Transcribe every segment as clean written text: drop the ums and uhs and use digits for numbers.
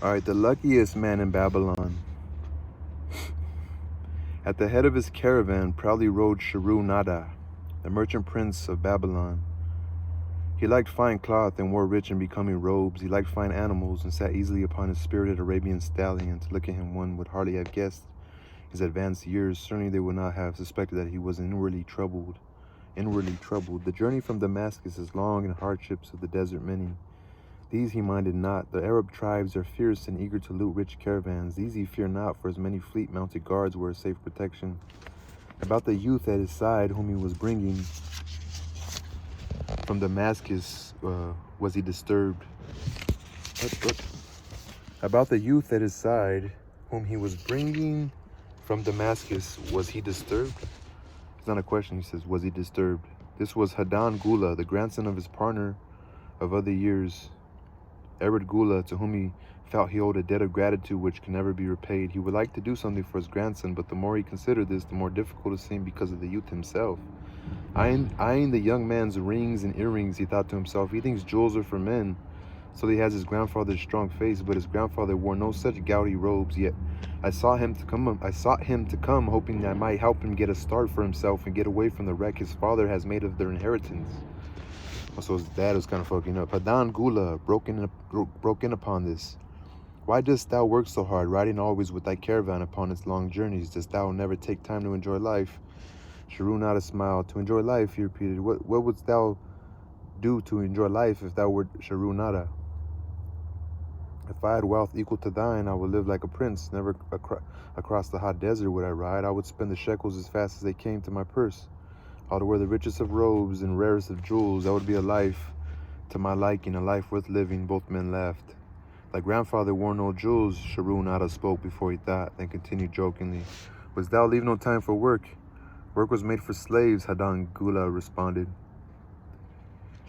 All right, the luckiest man in Babylon. At the head of his caravan proudly rode Nada, the merchant prince of Babylon. He liked fine cloth and wore rich and becoming robes. He liked fine animals and sat easily upon his spirited Arabian stallion. To look at him, one would hardly have guessed his advanced years. Certainly they would not have suspected that he was inwardly troubled. The journey from Damascus is long, and hardships of the desert many. These he minded not. The Arab tribes are fierce and eager to loot rich caravans. These he feared not, for his many fleet-mounted guards were a safe protection. About the youth at his side, whom he was bringing from Damascus, was he disturbed. What? About the youth at his side, whom he was bringing from Damascus, was he disturbed? It's not a question, he says, was he disturbed? This was Hadan Gula, the grandson of his partner of other years, Ered Gula, to whom he felt he owed a debt of gratitude which can never be repaid. He would like to do something for his grandson, but the more he considered this, the more difficult it seemed because of the youth himself. Eyeing the young man's rings and earrings, he thought to himself, he thinks jewels are for men, so he has his grandfather's strong face, but his grandfather wore no such gaudy robes. Yet I sought him to come, hoping I might help him get a start for himself and get away from the wreck his father has made of their inheritance. So his dad was kind of fucking up. Hadan Gula broke in upon this. Why dost thou work so hard, riding always with thy caravan upon its long journeys? Dost thou never take time to enjoy life? Nada smiled. To enjoy life, he repeated. What wouldst thou do to enjoy life if thou wert Nada? If I had wealth equal to thine, I would live like a prince. Never across the hot desert would I ride. I would spend the shekels as fast as they came to my purse. I would wear the richest of robes and rarest of jewels. That would be a life to my liking, a life worth living. Both men laughed. Thy grandfather wore no jewels, Nada spoke before he thought, then continued jokingly. Wouldst thou leave no time for work? Work was made for slaves, Hadan Gula responded.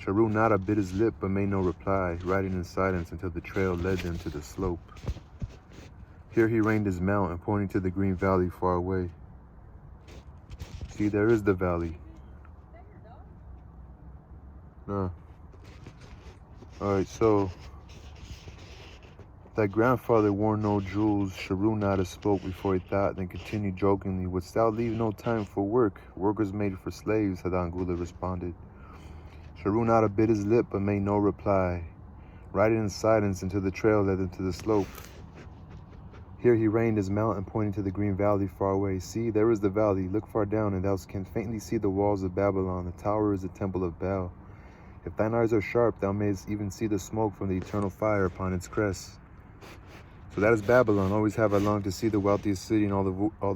Nada bit his lip but made no reply, riding in silence until the trail led them to the slope. Here he reined his mount and pointing to the green valley far away. See, there is the valley. No. Alright, so thy grandfather wore no jewels, Nada spoke before he thought, then continued jokingly. Wouldst thou leave no time for work? Work was made for slaves, Hadan Gula responded. Nada bit his lip but made no reply, riding in silence until the trail led them to the slope. Here he reined his mount and pointing to the green valley far away. See, there is the valley. Look far down, and thou canst faintly see the walls of Babylon. The tower is the temple of Baal. If thine eyes are sharp, thou mayest even see the smoke from the eternal fire upon its crest. So that is Babylon. Always have I longed to see the wealthiest city in all the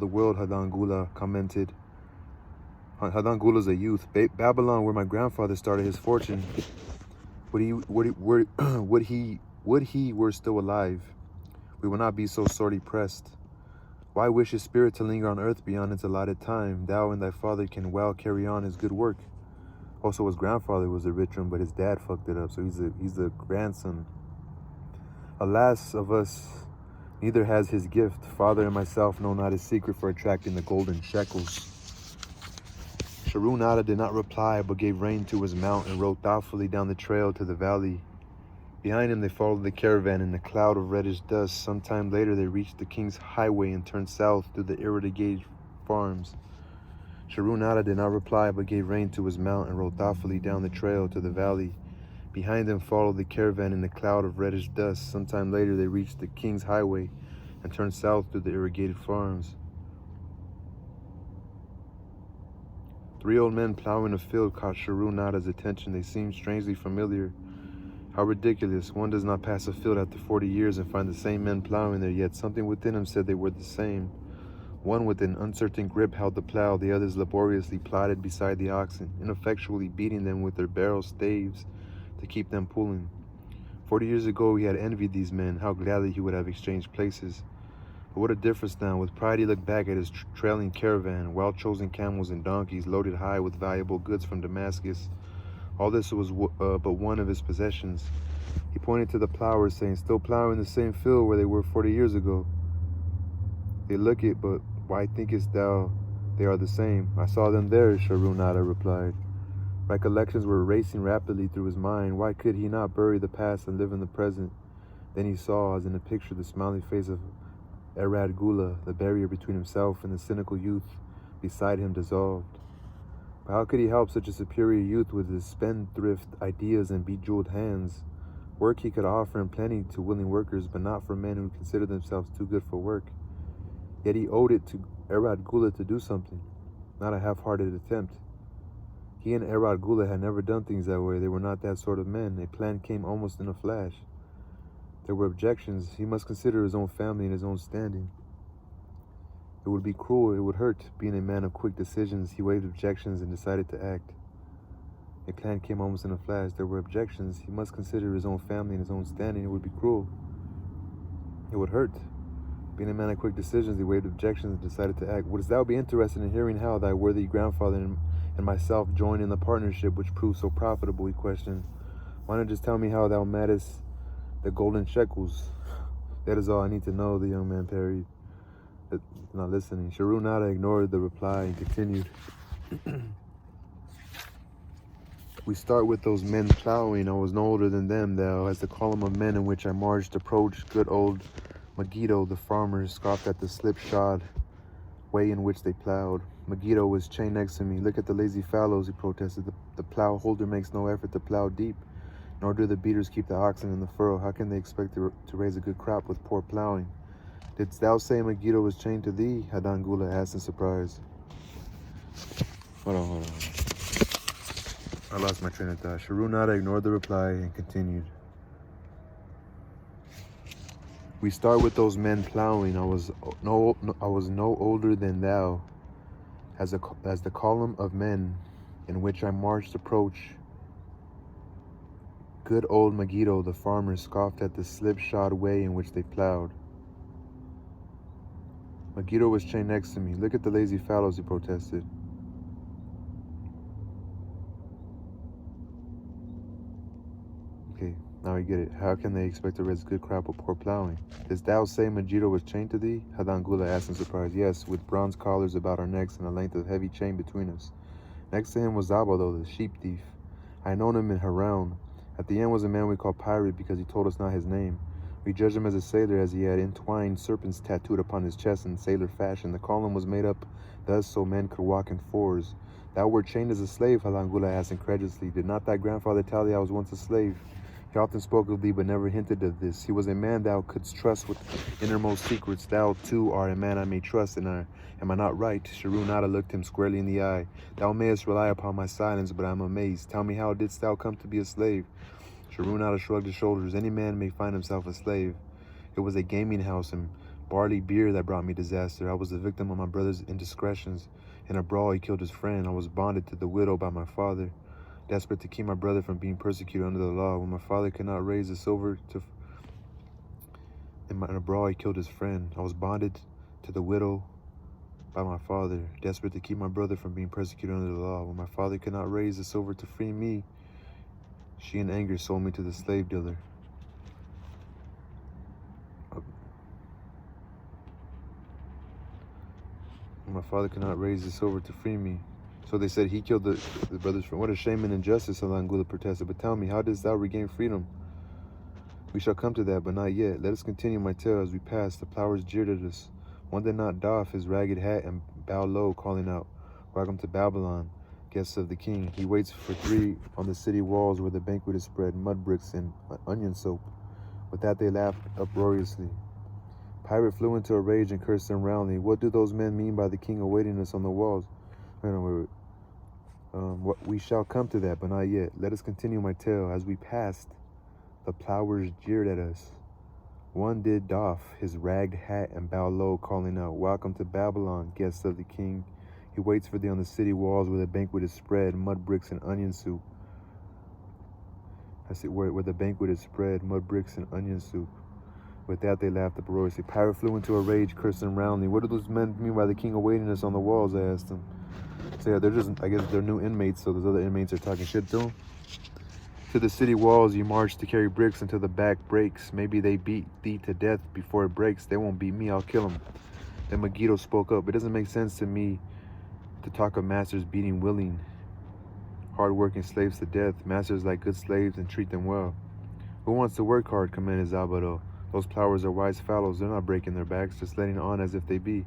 world, Hadan Gula commented. Hadan Gula is a youth. Babylon, where my grandfather started his fortune. Would he were still alive? We will not be so sorely pressed. Why wish his spirit to linger on earth beyond its allotted time? Thou and thy father can well carry on his good work. Also, his grandfather was a rich one, but his dad fucked it up, so he's the grandson. Alas of us, neither has his gift. Father and myself know not his secret for attracting the golden shekels. Nada did not reply, but gave rein to his mount and rode thoughtfully down the trail to the valley. Behind him they followed the caravan in a cloud of reddish dust. Some time later they reached the king's highway and turned south through the irrigated farms. Nada did not reply, but gave rein to his mount and rode thoughtfully down the trail to the valley. Behind them followed the caravan in a cloud of reddish dust. Some time later they reached the king's highway and turned south through the irrigated farms. 3 old men plowing a field caught Nada's attention. They seemed strangely familiar. How ridiculous. One does not pass a field after 40 years and find the same men plowing there, yet something within him said they were the same. One with an uncertain grip held the plow, the others laboriously plodded beside the oxen, ineffectually beating them with their barrel staves to keep them pulling. 40 years ago he had envied these men. How gladly he would have exchanged places. But what a difference now. With pride he looked back at his trailing caravan, well-chosen camels and donkeys loaded high with valuable goods from Damascus. All this was but one of his possessions. He pointed to the plowers, saying, still plowing the same field where they were 40 years ago. They look it, but why thinkest thou they are the same? I saw them there, Nada replied. Recollections were racing rapidly through his mind. Why could he not bury the past and live in the present? Then he saw, as in a picture, the smiling face of Arad Gula, the barrier between himself and the cynical youth beside him dissolved. But how could he help such a superior youth with his spendthrift ideas and bejeweled hands? Work he could offer in plenty to willing workers, but not for men who considered themselves too good for work. Yet he owed it to Arad Gula to do something, not a half-hearted attempt. He and Arad Gula had never done things that way. They were not that sort of men. A plan came almost in a flash. There were objections. He must consider his own family and his own standing. It would be cruel, it would hurt. Being a man of quick decisions, he waived objections and decided to act. A plan came almost in a flash. There were objections. He must consider his own family and his own standing. It would be cruel. It would hurt. Being a man of quick decisions, he waived objections and decided to act. Wouldst thou be interested in hearing how thy worthy grandfather and myself joined in the partnership which proved so profitable? He questioned. Why not just tell me how thou madest the golden shekels? That is all I need to know, the young man parried, not listening. Sharunada ignored the reply and continued. We start with those men plowing. I was no older than them, thou, as the column of men in which I marched approached. Good old Megiddo, the farmer, scoffed at the slipshod way in which they plowed. Megiddo was chained next to me. Look at the lazy fallows, he protested. The plow holder makes no effort to plow deep, nor do the beaters keep the oxen in the furrow. How can they expect to raise a good crop with poor plowing? Didst thou say Megiddo was chained to thee? Hadan Gula asked in surprise. Hold on. I lost my train of thought. Sharunada ignored the reply and continued. We start with those men plowing. I was no older than thou, as the column of men in which I marched approach. Good old Megiddo, the farmer, scoffed at the slipshod way in which they plowed. Megiddo was chained next to me. Look at the lazy fallows, he protested. Okay, now we get it. How can they expect to raise a good crop with poor plowing? Didst thou say Megiddo was chained to thee? Hadan Gula asked in surprise. Yes, with bronze collars about our necks and a length of heavy chain between us. Next to him was Zabado, the sheep thief. I had known him in Haran. At the end was a man we called Pirate because he told us not his name. We judged him as a sailor, as he had entwined serpents tattooed upon his chest in sailor fashion. The column was made up thus so men could walk in fours. Thou wert chained as a slave, Hadan Gula asked incredulously. Did not thy grandfather tell thee I was once a slave? He often spoke of thee, but never hinted of this. He was a man thou couldst trust with innermost secrets. Thou, too, art a man I may trust, and am I not right? Sharunada looked him squarely in the eye. Thou mayest rely upon my silence, but I am amazed. Tell me, how didst thou come to be a slave? Sharunada shrugged his shoulders. Any man may find himself a slave. It was a gaming house and barley beer that brought me disaster. I was the victim of my brother's indiscretions. In a brawl, he killed his friend. I was bonded to the widow by my father, desperate to keep my brother from being persecuted under the law. When my father could not raise the silver in a brawl, he killed his friend. I was bonded to the widow by my father, desperate to keep my brother from being persecuted under the law. When my father could not raise the silver to free me, she in anger sold me to the slave dealer. When my father could not raise the silver to free me, so they said he killed the brother's friend. What a shame and injustice, Hadan Gula protested. But tell me, how didst thou regain freedom? We shall come to that, but not yet. Let us continue my tale. As we passed, the plowers jeered at us. One did not doff his ragged hat and bow low, calling out, Welcome to Babylon, guests of the king. He waits for three on the city walls where the banquet is spread, mud bricks and onion soap. With that they laughed uproariously. Pirate flew into a rage and cursed them roundly. What do those men mean by the king awaiting us on the walls? Wait. We shall come to that, but not yet. Let us continue my tale. As we passed, the plowers jeered at us. One did doff his ragged hat and bow low, calling out, Welcome to Babylon, guests of the king. He waits for thee on the city walls where the banquet is spread, mud bricks and onion soup. I see where the banquet is spread, mud bricks and onion soup. With that they laughed uproariously. Pirate flew into a rage, cursing roundly. What do those men mean by the king awaiting us on the walls? I asked them. So yeah, they're just, I guess they're new inmates, so those other inmates are talking shit to them. To the city walls you march to carry bricks until the back breaks. Maybe they beat thee to death before it breaks. They won't beat me, I'll kill them. Then Megiddo spoke up. It doesn't make sense to me to talk of masters beating willing, hard-working slaves to death. Masters like good slaves and treat them well. Who wants to work hard? Commanded Zabado. Those plowers are wise fellows. They're not breaking their backs, just letting on as if they be.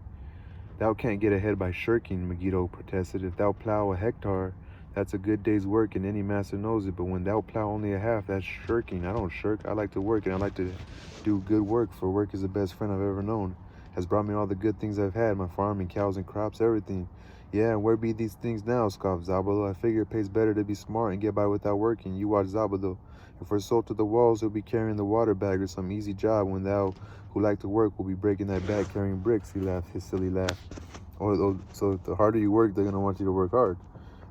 Thou can't get ahead by shirking, Megiddo protested. If thou plow a hectare, that's a good day's work, and any master knows it. But when thou plow only a half, that's shirking. I don't shirk. I like to work, and I like to do good work, for work is the best friend I've ever known. Has brought me all the good things I've had, my farm and cows and crops, everything. Yeah, and where be these things now, scoffed Zabalo. I figure it pays better to be smart and get by without working. You watch Zabalo. If we're sold to the walls, he'll be carrying the water bag or some easy job, when thou, who like to work, will be breaking that bag carrying bricks. He laughed, his silly laugh. So the harder you work, they're going to want you to work hard.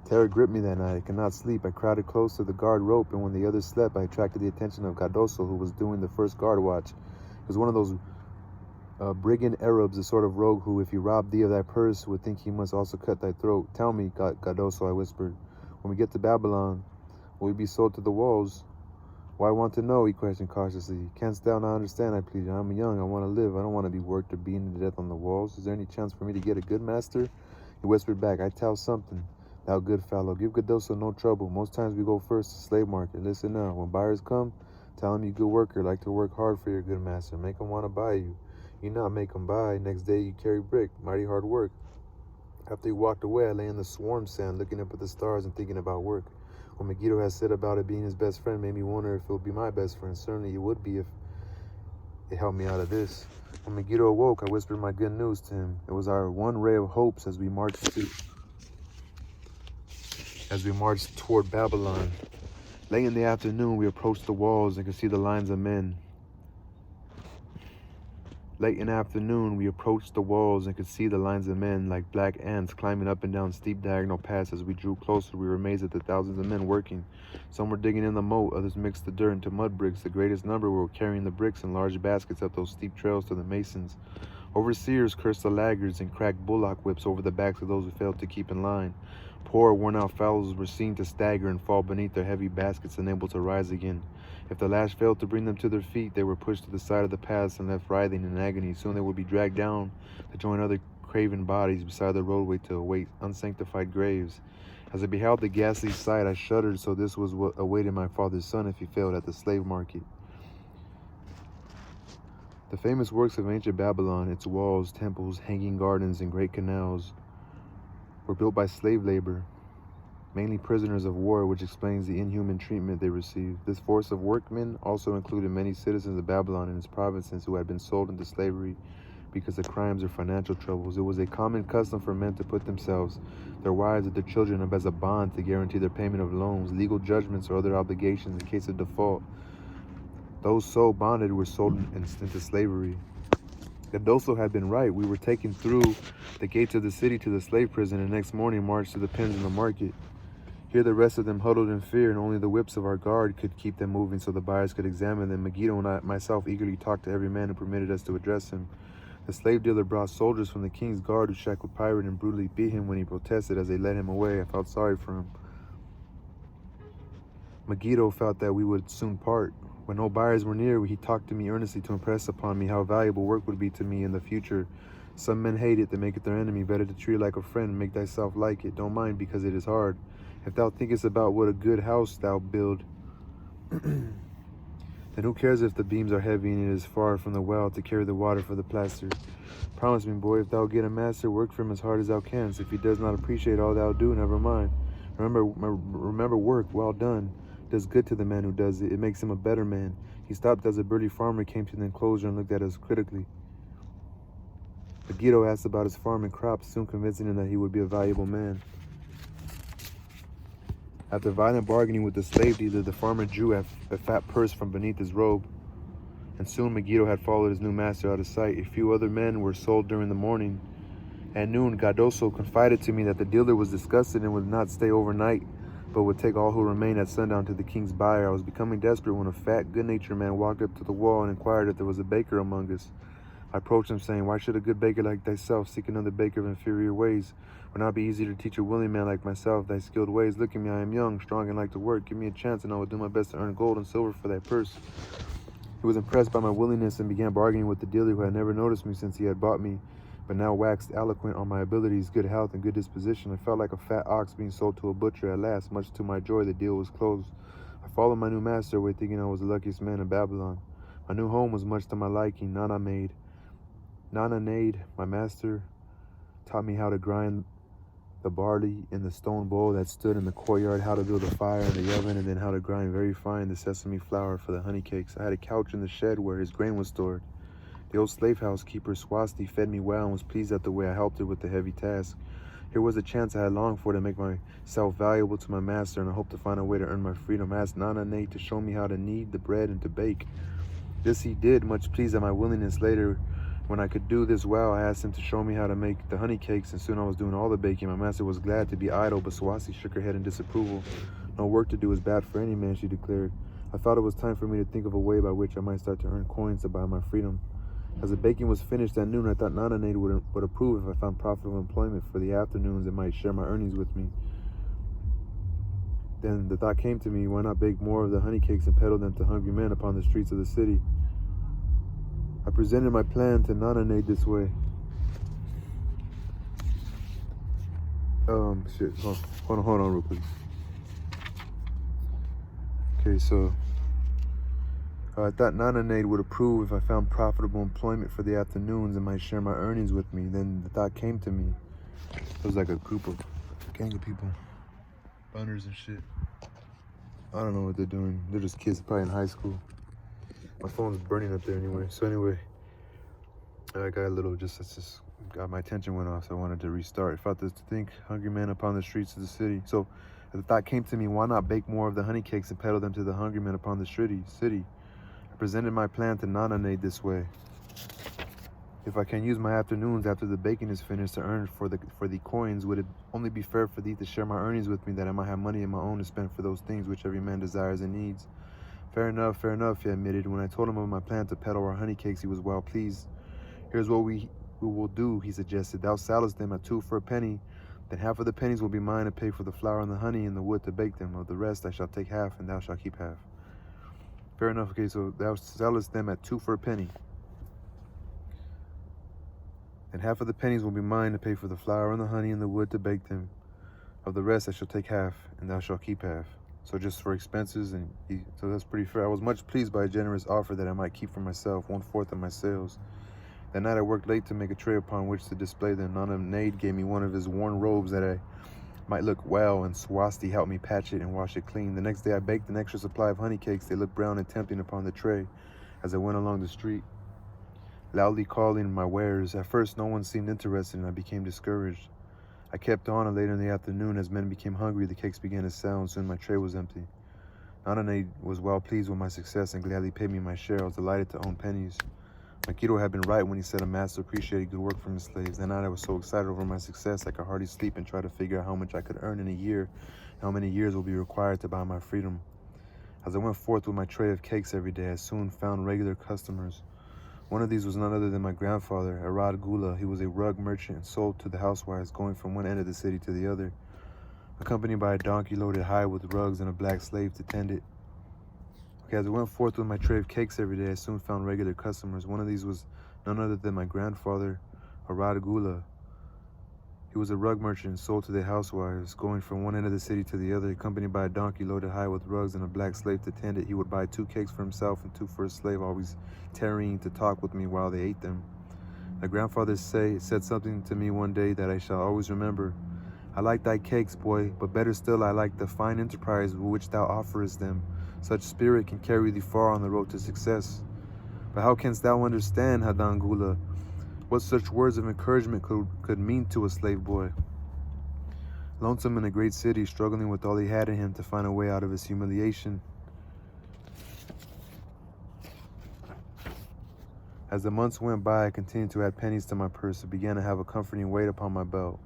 Terror gripped me that night. I could not sleep. I crowded close to the guard rope, and when the others slept, I attracted the attention of Cardoso, who was doing the first guard watch. He was one of those brigand Arabs, the sort of rogue who, if he robbed thee of thy purse, would think he must also cut thy throat. Tell me, Cardoso, I whispered, when we get to Babylon, will we be sold to the walls? Why want to know? He questioned cautiously. Canst thou not understand? I pleaded. I'm young. I want to live. I don't want to be worked or beaten to death on the walls. Is there any chance for me to get a good master? He whispered back, I tell something. Thou good fellow, give Cardoso no trouble. Most times we go first to slave market. Listen now, when buyers come, tell them you good worker, like to work hard for your good master. Make them want to buy you. You not make them buy. Next day you carry brick. Mighty hard work. After he walked away, I lay in the swarm sand, looking up at the stars and thinking about work. What Megiddo has said about it being his best friend made me wonder if it would be my best friend. Certainly it would be if it helped me out of this. When Megiddo awoke, I whispered my good news to him. It was our one ray of hopes as we marched toward Babylon. Late in the afternoon, we approached the walls and could see the lines of men. Late in the afternoon, we approached the walls and could see the lines of men like black ants climbing up and down steep diagonal paths. As we drew closer, we were amazed at the thousands of men working. Some were digging in the moat, others mixed the dirt into mud bricks. The greatest number were carrying the bricks in large baskets up those steep trails to the masons. Overseers cursed the laggards and cracked bullock whips over the backs of those who failed to keep in line. Poor, worn-out fellows were seen to stagger and fall beneath their heavy baskets, unable to rise again. If the lash failed to bring them to their feet, they were pushed to the side of the paths and left writhing in agony. Soon they would be dragged down to join other craven bodies beside the roadway to await unsanctified graves. As I beheld the ghastly sight, I shuddered, so this was what awaited my father's son if he failed at the slave market. The famous works of ancient Babylon, its walls, temples, hanging gardens, and great canals, were built by slave labor, mainly prisoners of war, which explains the inhuman treatment they received. This force of workmen also included many citizens of Babylon and its provinces who had been sold into slavery because of crimes or financial troubles. It was a common custom for men to put themselves, their wives, and their children up as a bond to guarantee their payment of loans, legal judgments, or other obligations in case of default. Those so bonded were sold into slavery. Cardoso had been right. We were taken through the gates of the city to the slave prison, and next morning marched to the pens in the market. Here the rest of them huddled in fear, and only the whips of our guard could keep them moving so the buyers could examine them. Megiddo and I myself eagerly talked to every man who permitted us to address him. The slave dealer brought soldiers from the king's guard who shackled Pirate and brutally beat him when he protested as they led him away. I felt sorry for him. Megiddo felt that we would soon part. When no buyers were near, he talked to me earnestly to impress upon me how valuable work would be to me in the future. Some men hate it, they make it their enemy. Better to treat it like a friend and make thyself like it. Don't mind because it is hard. If thou thinkest about what a good house thou build, then who cares if the beams are heavy and it is far from the well to carry the water for the plaster? Promise me, boy, if thou get a master, work for him as hard as thou canst. If he does not appreciate all thou do, never mind. Remember work, well done. Does good to the man who does it. It makes him a better man. He stopped as a burly farmer came to the enclosure and looked at us critically. Megiddo asked about his farm and crops, soon convincing him that he would be a valuable man. After violent bargaining with the slave dealer, the farmer drew a fat purse from beneath his robe, and soon Megiddo had followed his new master out of sight. A few other men were sold during the morning. At noon, Cardoso confided to me that the dealer was disgusted and would not stay overnight, but would take all who remained at sundown to the king's buyer. I was becoming desperate when a fat, good-natured man walked up to the wall and inquired if there was a baker among us. I approached him, saying, "Why should a good baker like thyself seek another baker of inferior ways? Would not be easier to teach a willing man like myself thy skilled ways? Look at me, I am young, strong, and like to work. Give me a chance, and I will do my best to earn gold and silver for thy purse." He was impressed by my willingness and began bargaining with the dealer, who had never noticed me since he had bought me, but now waxed eloquent on my abilities, good health, and good disposition. I felt like a fat ox being sold to a butcher. At last, much to my joy, the deal was closed. I followed my new master away, thinking I was the luckiest man in Babylon. My new home was much to my liking. Nana Nade, my master, taught me how to grind the barley in the stone bowl that stood in the courtyard, how to build a fire in the oven, and then how to grind very fine the sesame flour for the honey cakes. I had a couch in the shed where his grain was stored. The old slave house keeper Swasti fed me well and was pleased at the way I helped her with the heavy task. Here was a chance I had longed for to make myself valuable to my master, and I hoped to find a way to earn my freedom. I asked Nana Nate to show me how to knead the bread and to bake. This he did, much pleased at my willingness. Later, when I could do this well, I asked him to show me how to make the honey cakes, and soon I was doing all the baking. My master was glad to be idle, but Swasti shook her head in disapproval. No work to do is bad for any man, she declared. I thought it was time for me to think of a way by which I might start to earn coins to buy my freedom. As the baking was finished at noon, I thought Nana Nate would approve if I found profitable employment for the afternoons and might share my earnings with me. Then the thought came to me, why not bake more of the honey cakes and peddle them to hungry men upon the streets of the city? I presented my plan to Nana Nate this way. Hold on real quick. Okay, so I thought Nana Nate would approve if I found profitable employment for the afternoons and might share my earnings with me. Then the thought came to me. It was like a gang of people, runners and shit. I don't know what they're doing. They're just kids, probably in high school. My phone's burning up there anyway. So anyway, I got got my attention went off, so I wanted to restart. I felt this to think, hungry men upon the streets of the city. So the thought came to me, why not bake more of the honey cakes and peddle them to the hungry men upon the city? I presented my plan to Nana Nate this way. If I can use my afternoons after the baking is finished to earn for the coins, would it only be fair for thee to share my earnings with me, that I might have money of my own to spend for those things which every man desires and needs? Fair enough, he admitted. When I told him of my plan to peddle our honey cakes, he was well pleased. Here's what we will do, he suggested. Thou sellest them at 2 for a penny, then half of the pennies will be mine to pay for the flour and the honey and the wood to bake them. Of the rest I shall take half, and thou shalt keep half. Fair enough. Okay, so thou sellest them at 2 for a penny. And half of the pennies will be mine to pay for the flour and the honey and the wood to bake them. Of the rest I shall take half, and thou shalt keep half. So just for expenses, so that's pretty fair. I was much pleased by a generous offer that I might keep for myself 1/4 of my sales. That night I worked late to make a tray upon which to display them. Nana Nade gave me one of his worn robes that I might look well, and Swasti helped me patch it and wash it clean. The next day I baked an extra supply of honey cakes. They looked brown and tempting upon the tray as I went along the street, loudly calling my wares. At first no one seemed interested, and I became discouraged. I kept on, and later in the afternoon, as men became hungry, the cakes began to sell, and soon my tray was empty. Nana Nade was well pleased with my success and gladly paid me my share. I was delighted to own pennies. Makito had been right when he said a master appreciated good work from his slaves. That night I was so excited over my success I could hardly sleep and try to figure out how much I could earn in a year and how many years will be required to buy my freedom. As I went forth with my tray of cakes every day, I soon found regular customers. One of these was none other than my grandfather, Arad Gula. He was a rug merchant and sold to the housewives, going from one end of the city to the other, accompanied by a donkey loaded high with rugs and a black slave to tend it. Okay, as I went forth with my tray of cakes every day, I soon found regular customers. One of these was none other than my grandfather, Arad Gula. He was a rug merchant and sold to the housewives, going from one end of the city to the other, accompanied by a donkey loaded high with rugs and a black slave to tend it. He would buy 2 cakes for himself and 2 for his slave, always tarrying to talk with me while they ate them. My grandfather said something to me one day that I shall always remember. I like thy cakes, boy, but better still I like the fine enterprise with which thou offerest them. Such spirit can carry thee far on the road to success. But how canst thou understand, Hadan Gula, what such words of encouragement could mean to a slave boy? Lonesome in a great city, struggling with all he had in him to find a way out of his humiliation. As the months went by, I continued to add pennies to my purse. It began to have a comforting weight upon my belt.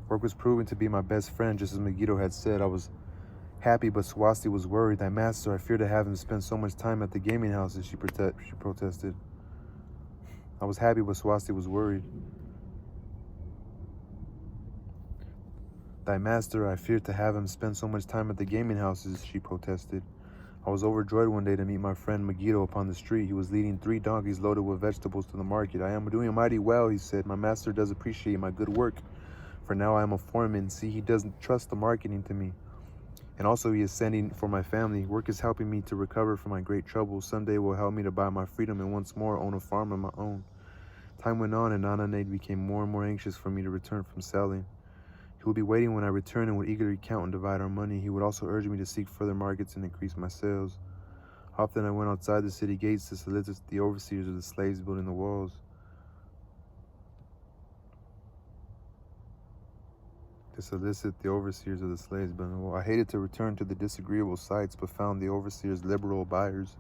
Work was proving to be my best friend, just as Megiddo had said. I was happy, but Swasti was worried. Thy master, I fear to have him spend so much time at the gaming houses, she protested. I was happy, but Swasti was worried. Thy master, I fear to have him spend so much time at the gaming houses, she protested. I was overjoyed one day to meet my friend Megiddo upon the street. He was leading 3 donkeys loaded with vegetables to the market. I am doing mighty well, he said. My master does appreciate my good work, for now I am a foreman. See, he doesn't trust the marketing to me. And also he is sending for my family. Work is helping me to recover from my great troubles. Someday will help me to buy my freedom and once more own a farm of my own. Time went on and Nana Nate became more and more anxious for me to return from selling. He would be waiting when I returned and would eagerly count and divide our money. He would also urge me to seek further markets and increase my sales. Often I went outside the city gates to solicit the overseers of the slaves building the walls. I hated to return to the disagreeable sights, but found the overseers liberal buyers.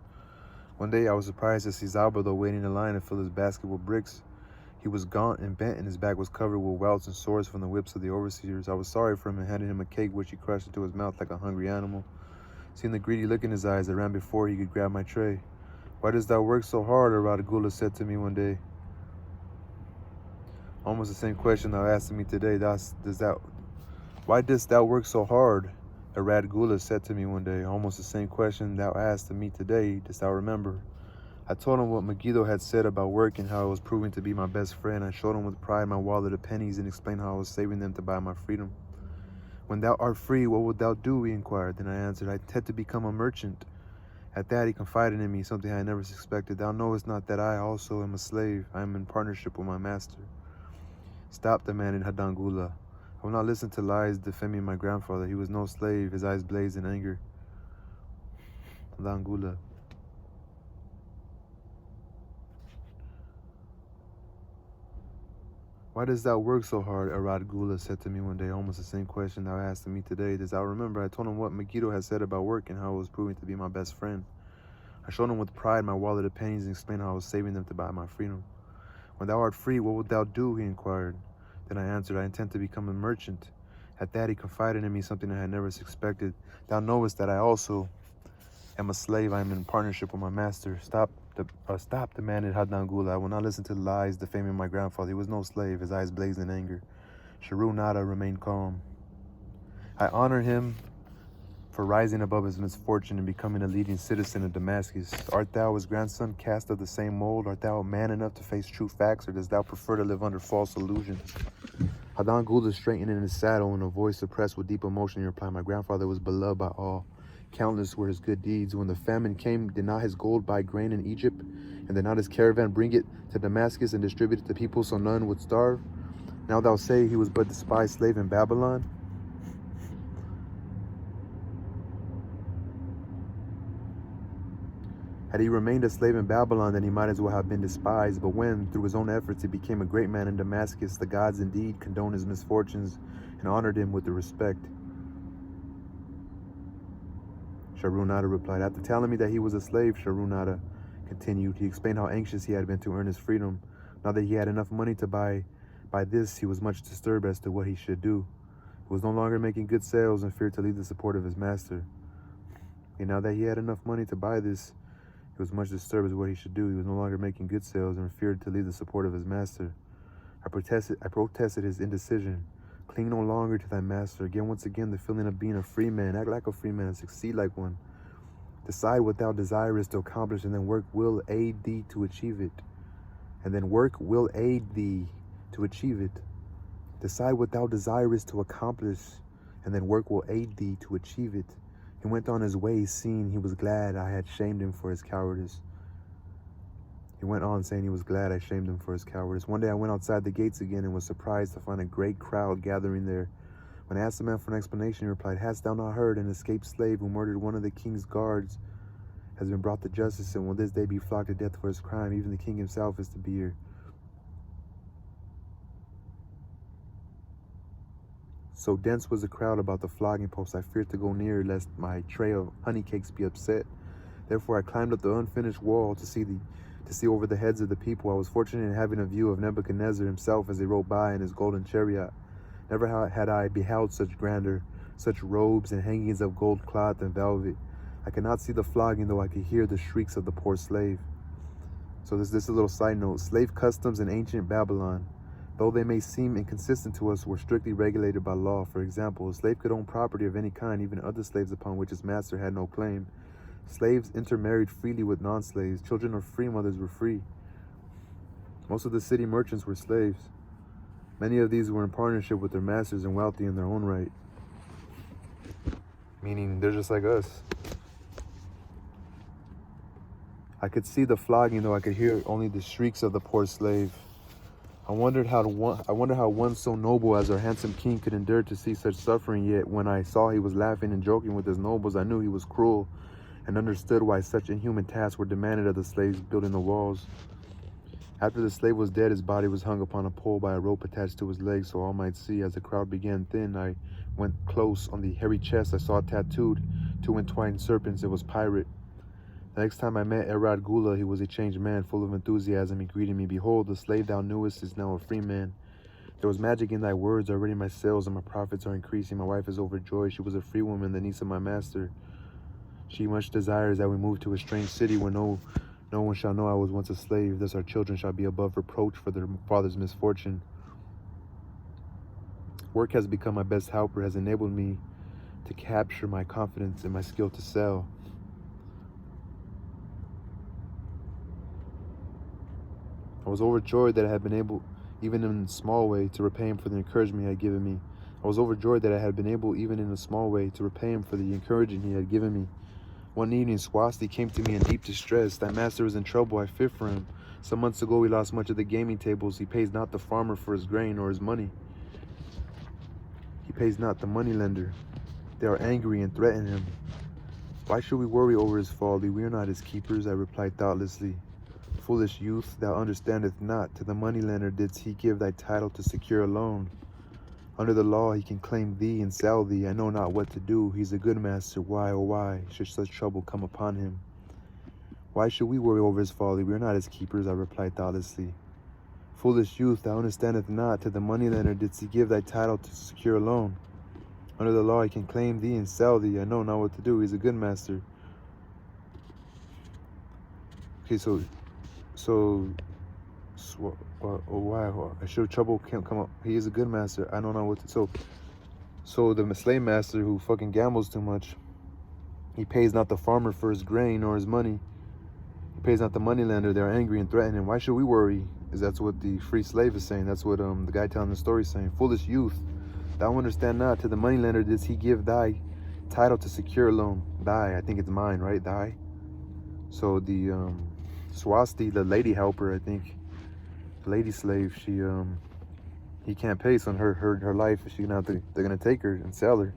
One day I was surprised to see Zabalo waiting in line to fill his basket with bricks. He was gaunt and bent, and his back was covered with welts and sores from the whips of the overseers. I was sorry for him and handed him a cake which he crushed into his mouth like a hungry animal. Seeing the greedy look in his eyes, I ran before he could grab my tray. "Why dost thou work so hard?" Aradagula said to me one day. Almost the same question thou asked me today. Why dost thou work so hard? Aradagula said to me one day. Almost the same question thou asked me today. Dost thou remember? I told him what Megiddo had said about work and how it was proving to be my best friend. I showed him with pride my wallet of pennies and explained how I was saving them to buy my freedom. "When thou art free, what wilt thou do?" he inquired. Then I answered, "I intend to become a merchant." At that he confided in me something I had never suspected. "Thou knowest not that I also am a slave. I am in partnership with my master." "Stop," demanded Hadangula. "I will not listen to lies defaming my grandfather. He was no slave." His eyes blazed in anger. Hadangula. "Why dost thou work so hard?" Aradagula said to me one day. Almost the same question thou asked me today. Dost thou remember? I told him what Megiddo had said about work and how it was proving to be my best friend. I showed him with pride my wallet of pennies and explained how I was saving them to buy my freedom. "When thou art free, what wilt thou do?" he inquired. Then I answered, "I intend to become a merchant." At that he confided in me something I had never suspected. "Thou knowest that I also am a slave. I am in partnership with my master." Stop, demanded Hadangula. "I will not listen to lies defaming my grandfather. He was no slave." His eyes blazed in anger. Sharu Nada remained calm. "I honor him for rising above his misfortune and becoming a leading citizen of Damascus. Art thou his grandson, cast of the same mold? Art thou man enough to face true facts, or dost thou prefer to live under false illusions?" Hadangula straightened in his saddle, and a voice suppressed with deep emotion, he replied, "My grandfather was beloved by all. Countless were his good deeds. When the famine came, did not his gold buy grain in Egypt? And did not his caravan bring it to Damascus and distribute it to people so none would starve? Now thou say he was but despised slave in Babylon?" Had he remained a slave in Babylon, then he might as well have been despised. But when, through his own efforts, he became a great man in Damascus, the gods indeed condoned his misfortunes and honored him with the respect. Sharunada replied. After telling me that he was a slave, Sharunada continued, he explained how anxious he had been to earn his freedom. Now that he had enough money to buy this, he was much disturbed as to what he should do. He was no longer making good sales and feared to leave the support of his master. And now that he had enough money to buy this, he was much disturbed as to what he should do. He was no longer making good sales and feared to leave the support of his master. I protested his indecision. Cling no longer to thy master. Again, once again, the feeling of being a free man. Act like a free man and succeed like one. Decide what thou desirest to accomplish, and then work will aid thee to achieve it. Decide what thou desirest to accomplish, and then work will aid thee to achieve it. He went on his way, seeing he was glad I had shamed him for his cowardice. He went on saying he was glad I shamed him for his cowardice. One day I went outside the gates again and was surprised to find a great crowd gathering there. When I asked the man for an explanation, he replied, Hast thou not heard? An escaped slave who murdered one of the king's guards has been brought to justice and will this day be flogged to death for his crime. Even the king himself is to be here. So dense was the crowd about the flogging post, I feared to go near lest my tray of honey cakes be upset. Therefore I climbed up the unfinished wall to see over the heads of the people. I was fortunate in having a view of Nebuchadnezzar himself as he rode by in his golden chariot. Never had I beheld such grandeur, such robes and hangings of gold cloth and velvet. I could not see the flogging, though I could hear the shrieks of the poor slave. So this is a little side note. Slave customs in ancient Babylon, though they may seem inconsistent to us, were strictly regulated by law. For example, a slave could own property of any kind, even other slaves upon which his master had no claim. Slaves intermarried freely with non-slaves. Children of free mothers were free. Most of the city merchants were slaves. Many of these were in partnership with their masters and wealthy in their own right. meaning they're just like us. I could see the flogging, though I could hear only the shrieks of the poor slave. I wonder how one so noble as our handsome king could endure to see such suffering, yet when I saw he was laughing and joking with his nobles, I knew he was cruel and understood why such inhuman tasks were demanded of the slaves building the walls. After the slave was dead, his body was hung upon a pole by a rope attached to his leg so all might see. As the crowd began thin, I went close. On the hairy chest I saw tattooed 2 entwined serpents. It was Pirate. The next time I met Erad Gula, he was a changed man, full of enthusiasm. He greeted me. Behold, the slave thou knewest is now a free man. There was magic in thy words. Already my sales and my profits are increasing. My wife is overjoyed. She was a free woman, the niece of my master. She much desires that we move to a strange city where no one shall know I was once a slave. Thus our children shall be above reproach for their father's misfortune. Work has become my best helper, has enabled me to capture my confidence and my skill to sell. I was overjoyed that I had been able, even in a small way, to repay him for the encouragement he had given me. I was overjoyed that I had been able, even in a small way, to repay him for the encouragement he had given me. One evening, Swasti came to me in deep distress. Thy master is in trouble. I fear for him. Some months ago, we lost much of the gaming tables. He pays not the farmer for his grain or his money. He pays not the moneylender. They are angry and threaten him. Why should we worry over his folly? We are not his keepers, I replied thoughtlessly. Foolish youth, thou understandest not. To the moneylender didst he give thy title to secure a loan. Under the law he can claim thee and sell thee. I know not what to do. He's a good master. Why, oh why, should such trouble come upon him? Why should we worry over his folly? We are not his keepers, I replied thoughtlessly. Foolish youth, thou understandest not. To the moneylender didst he give thy title to secure a loan. Under the law he can claim thee and sell thee. I know not what to do. He's a good master. Okay, why? I should trouble can't come up. He is a good master. I don't know what to. So the slave master who fucking gambles too much, he pays not the farmer for his grain or his money. He pays not the moneylender. They're angry and threaten him. Why should we worry? Is that's what the free slave is saying. That's what the guy telling the story is saying. Foolish youth, thou understand not. To the moneylender did he give thy title to secure a loan. Thy, I think it's mine, right? Thy. So the Swasti, the lady helper, I think, the lady slave, he can't pay, so her life, they're gonna take her and sell her.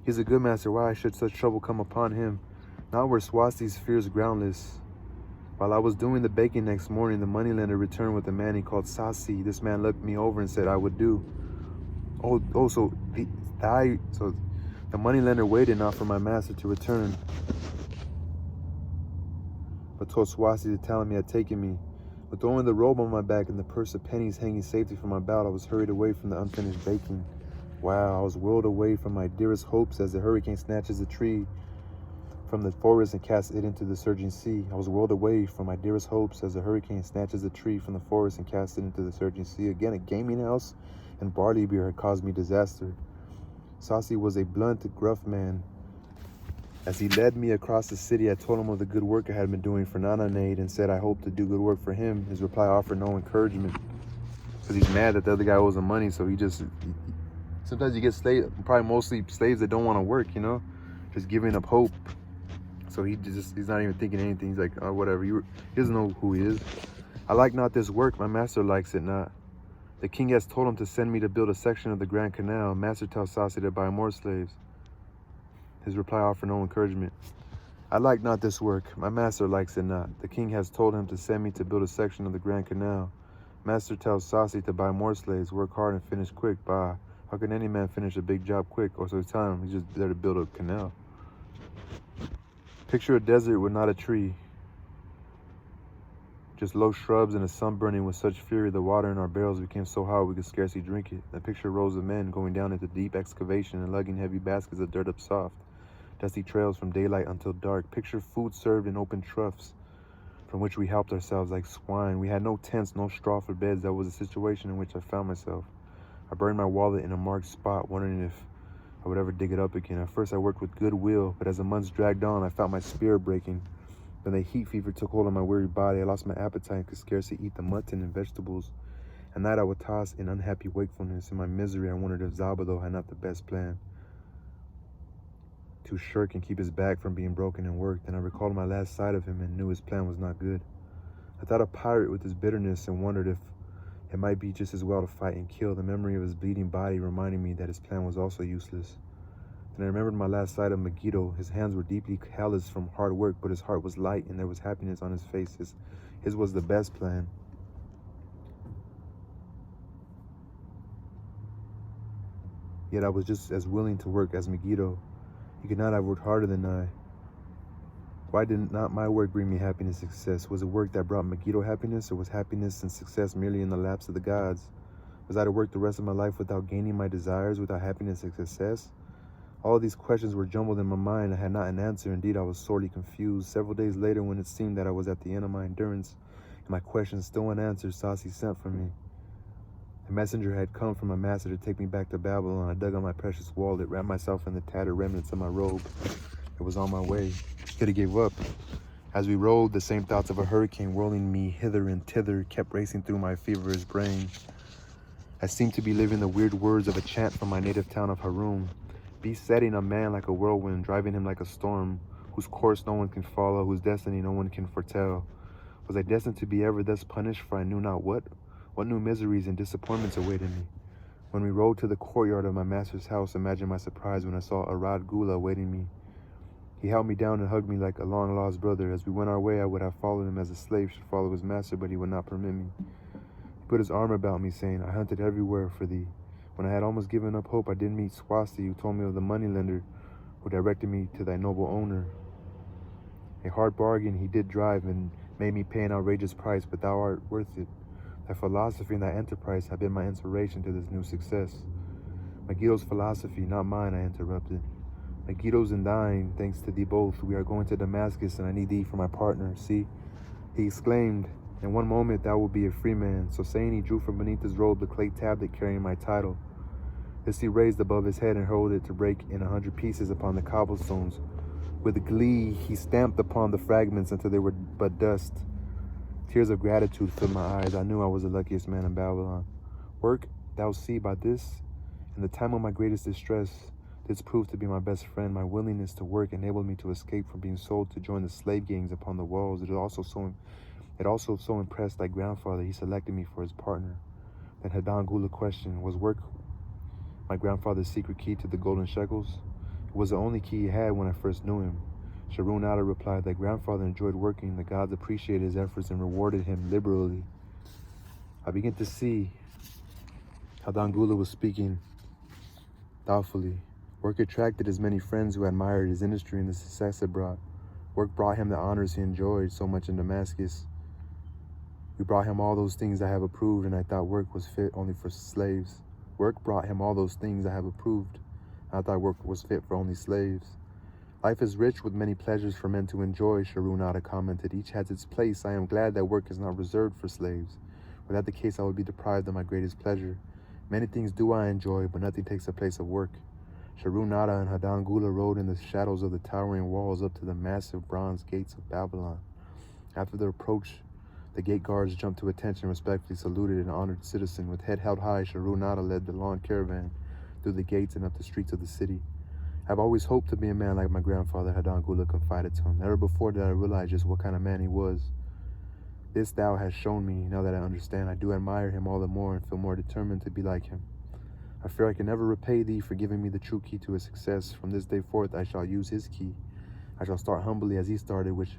He's a good master. Why should such trouble come upon him? Not were Swasti's fears groundless. While I was doing the baking next morning, the moneylender returned with a man he called Sasi. This man looked me over and said, I would do. So the moneylender waited not for my master to return, but told Swasti to tell him he had taken me. With throwing the robe on my back and the purse of pennies hanging safely from my belt, I was hurried away from the unfinished baking. Wow, I was whirled away from my dearest hopes as the hurricane snatches a tree from the forest and casts it into the surging sea. I was whirled away from my dearest hopes as the hurricane snatches a tree from the forest and casts it into the surging sea. Again, a gaming house and barley beer had caused me disaster. Sasi was a blunt, gruff man. As he led me across the city, I told him of the good work I had been doing for Nananade and said I hoped to do good work for him. His reply offered no encouragement because he's mad that the other guy owes him money. So sometimes you get slaves, probably mostly slaves that don't want to work, just giving up hope. So he's not even thinking anything. He's like, oh, whatever. He doesn't know who he is. I like not this work. My master likes it not. The king has told him to send me to build a section of the Grand Canal. Master tells Sasi to buy more slaves. His reply offered no encouragement. I like not this work. My master likes it not. The king has told him to send me to build a section of the Grand Canal. Master tells Sasi to buy more slaves, work hard and finish quick. Bah, how can any man finish a big job quick? Or so he's telling him he's just there to build a canal. Picture a desert with not a tree. Just low shrubs and a sun burning with such fury the water in our barrels became so hot we could scarcely drink it. I picture rows of men going down into deep excavation and lugging heavy baskets of dirt up soft, dusty trails from daylight until dark. Picture food served in open troughs from which we helped ourselves like swine. We had no tents, no straw for beds. That was the situation in which I found myself. I burned my wallet in a marked spot, wondering if I would ever dig it up again. At first I worked with good will, but as the months dragged on, I felt my spirit breaking. Then the heat fever took hold on my weary body. I lost my appetite and could scarcely eat the mutton and vegetables. At night I would toss in unhappy wakefulness. In my misery I wondered if Zabado had not the best plan. to shirk and keep his back from being broken and worked, and I recalled my last sight of him and knew his plan was not good. I thought of Pirate with his bitterness and wondered if it might be just as well to fight and kill. The memory of his bleeding body reminded me that his plan was also useless. Then I remembered my last sight of Megiddo. His hands were deeply calloused from hard work, but his heart was light and there was happiness on his face. His was the best plan. Yet I was just as willing to work as Megiddo. He could not have worked harder than I. Why did not my work bring me happiness and success? Was it work that brought Megiddo happiness, or was happiness and success merely in the laps of the gods? Was I to work the rest of my life without gaining my desires, without happiness and success? All of these questions were jumbled in my mind. I had not an answer. Indeed, I was sorely confused. Several days later, when it seemed that I was at the end of my endurance, and my questions still unanswered, Sasi sent for me. A messenger had come from my master to take me back to Babylon. I dug out my precious wallet, wrapped myself in the tattered remnants of my robe. It was on my way. Could have gave up. As we rode, the same thoughts of a hurricane whirling me hither and thither kept racing through my feverish brain. I seemed to be living the weird words of a chant from my native town of Harum, besetting a man like a whirlwind, driving him like a storm, whose course no one can follow, whose destiny no one can foretell. Was I destined to be ever thus punished for I knew not what? What new miseries and disappointments awaited me? When we rode to the courtyard of my master's house, imagine my surprise when I saw Arad Gula awaiting me. He held me down and hugged me like a long-lost brother. As we went our way, I would have followed him as a slave should follow his master, but he would not permit me. He put his arm about me, saying, I hunted everywhere for thee. When I had almost given up hope, I did meet Swasti, who told me of the moneylender who directed me to thy noble owner. A hard bargain he did drive and made me pay an outrageous price, but thou art worth it. Thy philosophy and thy enterprise have been my inspiration to this new success. Megiddo's philosophy, not mine, I interrupted. Megiddo's and thine, thanks to thee both. We are going to Damascus, and I need thee for my partner. See, he exclaimed, in one moment thou wilt be a free man. So saying, he drew from beneath his robe the clay tablet carrying my title. This he raised above his head and hurled it to break in 100 pieces upon the cobblestones. With glee, he stamped upon the fragments until they were but dust. Tears of gratitude filled my eyes. I knew I was the luckiest man in Babylon. Work, thou see, by this, in the time of my greatest distress, this proved to be my best friend. My willingness to work enabled me to escape from being sold to join the slave gangs upon the walls. It also so impressed thy grandfather, he selected me for his partner. Then Hadan Gula questioned, was work my grandfather's secret key to the golden shekels? It was the only key he had when I first knew him. Sharon Ada replied that grandfather enjoyed working, the gods appreciated his efforts and rewarded him liberally. I began to see how Dangula was speaking thoughtfully. Work attracted as many friends who admired his industry and the success it brought. Work brought him the honors he enjoyed so much in Damascus. We brought him all those things I have approved, and I thought work was fit only for slaves. Work brought him all those things I have approved, and I thought work was fit for only slaves. Life is rich with many pleasures for men to enjoy, Sharon Ada commented. Each has its place. I am glad that work is not reserved for slaves. Were that the case, I would be deprived of my greatest pleasure. Many things do I enjoy, but nothing takes the place of work. Sharon Ada and Hadan Gula rode in the shadows of the towering walls up to the massive bronze gates of Babylon. After their approach, the gate guards jumped to attention, respectfully saluted an honored citizen. With head held high, Sharon Ada led the long caravan through the gates and up the streets of the city. I've always hoped to be a man like my grandfather, Hadan Gula confided to him. Never before did I realize just what kind of man he was. This thou hast shown me. Now that I understand, I do admire him all the more and feel more determined to be like him. I fear I can never repay thee for giving me the true key to his success. From this day forth, I shall use his key. I shall start humbly as he started, which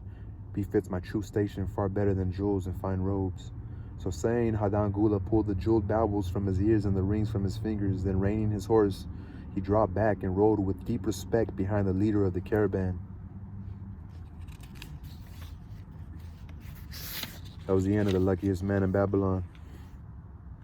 befits my true station far better than jewels and fine robes. So saying, Hadan Gula pulled the jeweled baubles from his ears and the rings from his fingers. Then reining his horse, he dropped back and rode with deep respect behind the leader of the caravan. That was the end of The Luckiest Man in Babylon.